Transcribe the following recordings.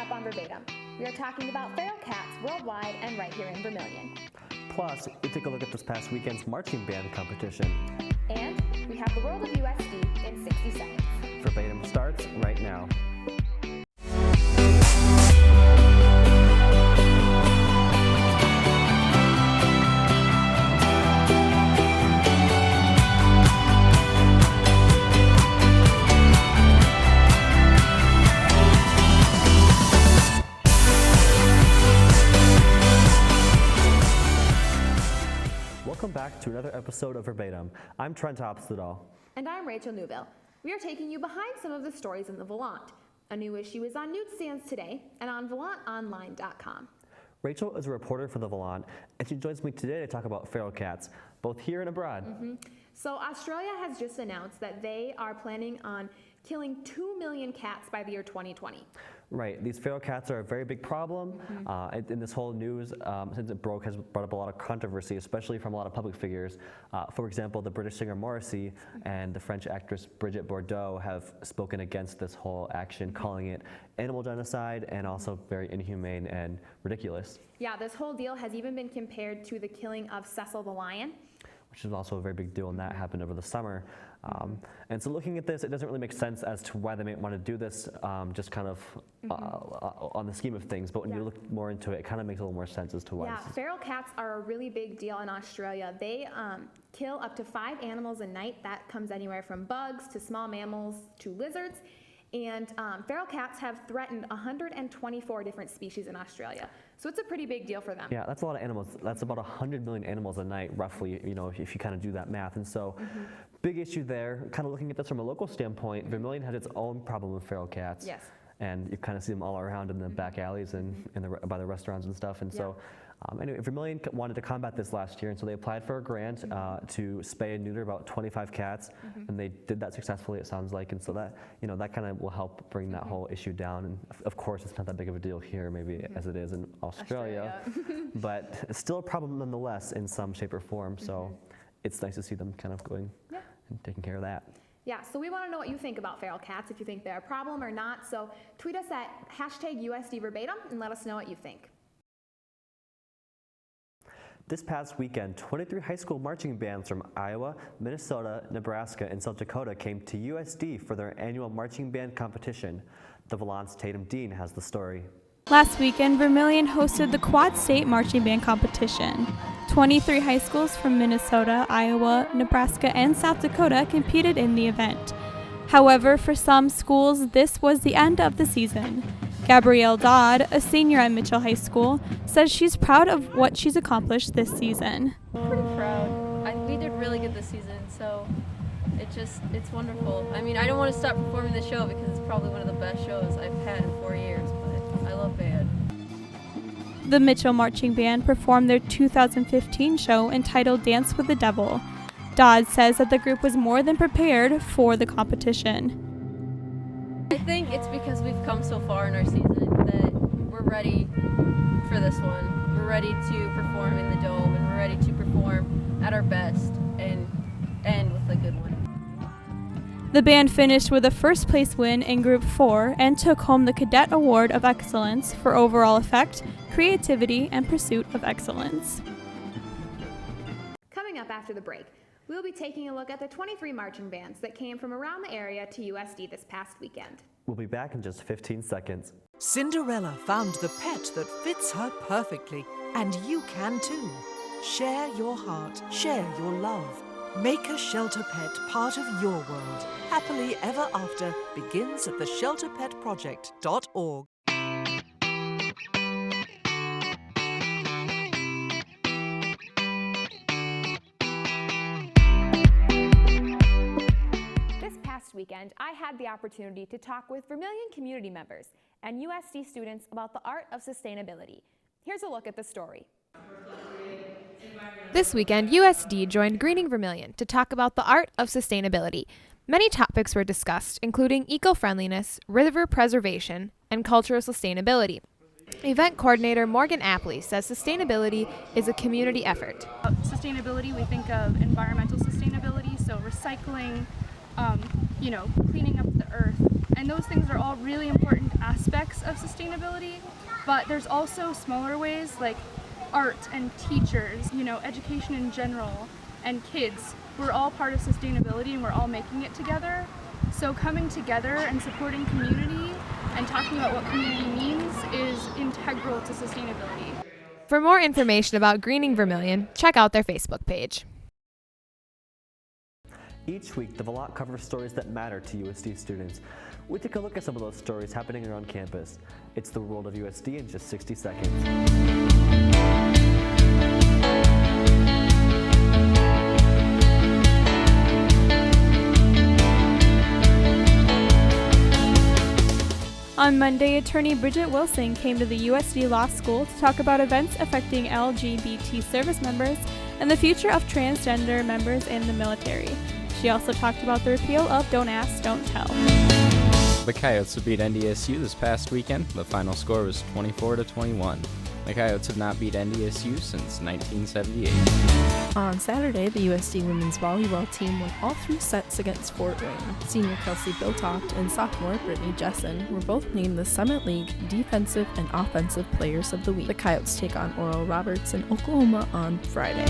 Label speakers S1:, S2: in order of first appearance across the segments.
S1: up on Verbatim. We are talking about feral cats worldwide and right here in Vermillion.
S2: Plus, we take a look at this past weekend's marching band competition.
S1: And we have the world of USD in 60 seconds.
S2: Verbatim starts right now. Welcome back to another episode of Verbatim. I'm Trent Opstedahl.
S1: And I'm Newville. We are taking you behind some of the stories in the Volant. A new issue is on newsstands today and on volantonline.com.
S2: Rachel is a reporter for the Volant, and she joins me today to talk about feral cats, both here and abroad.
S1: So Australia has just announced that they are planning on killing 2 million cats by the year 2020.
S2: Right, these feral cats are a very big problem. In this whole news, since it broke, has brought up a lot of controversy, especially from a lot of public figures. For example, the British singer Morrissey and the French actress Brigitte Bardot have spoken against this whole action, calling it animal genocide and also very inhumane and ridiculous.
S1: Yeah, this whole deal has even been compared to the killing of Cecil the lion,
S2: which is also a very big deal, and that happened over the summer. And so looking at this, it doesn't really make sense as to why they might want to do this, just kind of on the scheme of things, but when you look more into it, it kind of makes a little more sense as to why.
S1: Yeah, feral cats are a really big deal in Australia. They kill up to 5 animals a night. That comes anywhere from bugs to small mammals to lizards. And feral cats have threatened 124 different species in Australia. So it's a pretty big deal for them.
S2: Yeah, that's a lot of animals. That's about 100 million animals a night, roughly, you know, if you kind of do that math. And so, big issue there. Kind of looking at this from a local standpoint, Vermillion has its own problem with feral cats.
S1: Yes.
S2: And you kind of see them all around in the back alleys and by the restaurants and stuff. And so, anyway, Vermillion wanted to combat this last year, and so they applied for a grant to spay and neuter about 25 cats, and they did that successfully, it sounds like. And so that, you know, that kind of will help bring that whole issue down. And of course, it's not that big of a deal here, maybe as it is in Australia, but it's still a problem nonetheless in some shape or form. So it's nice to see them kind of going and taking care of that.
S1: Yeah, so we want to know what you think about feral cats, if you think they're a problem or not. So tweet us at #USDVerbatim and let us know what you think.
S2: This past weekend, 23 high school marching bands from Iowa, Minnesota, Nebraska, and South Dakota came to USD for their annual marching band competition. The Volant's Tatum Dean has the story.
S3: Last weekend, Vermillion hosted the Quad State Marching Band competition. 23 high schools from Minnesota, Iowa, Nebraska, and South Dakota competed in the event. However, for some schools, this was the end of the season. Gabrielle Dodd, a senior at Mitchell High School, says she's proud of what she's accomplished this season.
S4: Pretty proud. We did really good this season, so it's wonderful. I mean, I don't want to stop performing the show because it's probably one of the best shows I've had in 4 years, but I love band.
S3: The Mitchell Marching Band performed their 2015 show entitled Dance with the Devil. Dodd says that the group was more than prepared for the competition.
S4: I think it's because we've come so far in our season that we're ready for this one. We're ready to perform in the Dome, and we're ready to perform at our best and end with a good one.
S3: The band finished with a first place win in Group 4 and took home the Cadet Award of Excellence for overall effect, creativity, and pursuit of excellence.
S1: Coming up after the break, we'll be taking a look at the 23 marching bands that came from around the area to USD this past weekend.
S2: We'll be back in just 15 seconds.
S5: Cinderella found the pet that fits her perfectly, and you can too. Share your heart, share your love. Make a shelter pet part of your world. Happily Ever After begins at theshelterpetproject.org.
S1: Weekend, I had the opportunity to talk with Vermillion community members and USD students about the art of sustainability. Here's a look at the story. This weekend, USD joined Greening Vermillion to talk about the art of sustainability. Many topics were discussed, including eco-friendliness, river preservation, and cultural sustainability. Event coordinator Morgan Apley says sustainability is a community effort.
S6: Sustainability, we think of environmental sustainability, so recycling, cleaning up the earth, And those things are all really important aspects of sustainability, but there's also smaller ways like art and teachers, education in general, and kids. We're all part of sustainability and we're all making it together. So coming together and supporting community and talking about what community means is integral to sustainability.
S1: For more information about Greening Vermillion, check out their Facebook page.
S2: Each week, the Volant covers stories that matter to USD students. We take a look at some of those stories happening around campus. It's the world of USD in just 60 seconds.
S3: On Monday, attorney Bridget Wilson came to the USD Law School to talk about events affecting LGBT service members and the future of transgender members in the military. She also talked about the repeal of Don't Ask, Don't Tell.
S7: The Coyotes beat NDSU this past weekend. The final score was 24-21. The Coyotes have not beat NDSU since 1978.
S8: On Saturday, the USD women's volleyball team won all 3 sets against Fort Wayne. Senior Kelsey Biltoft and sophomore Brittany Jessen were both named the Summit League Defensive and Offensive Players of the Week. The Coyotes take on Oral Roberts in Oklahoma on Friday.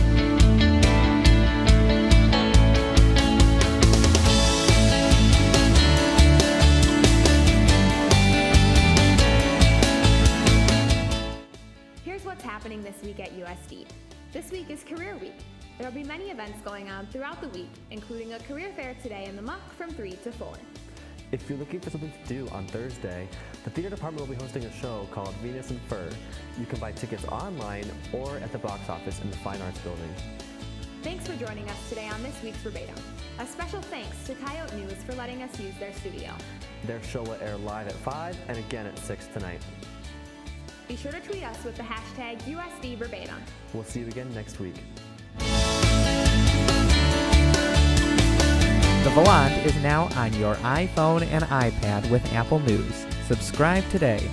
S9: Happening this week at USD. This week is Career Week. There will be many events going on throughout the week, including a career fair today in the Mook from 3 to 4.
S2: If you're looking for something to do on Thursday, the theater department will be hosting a show called Venus and Fur. You can buy tickets online or at the box office in the Fine Arts Building.
S9: Thanks for joining us today on this week's Verbatim. A special thanks to Coyote News for letting us use their studio.
S2: Their show will air live at 5 and again at 6 tonight.
S9: Be sure to tweet us with the hashtag USD Verbatim.
S2: We'll see you again next week.
S10: The Volant is now on your iPhone and iPad with Apple News. Subscribe today.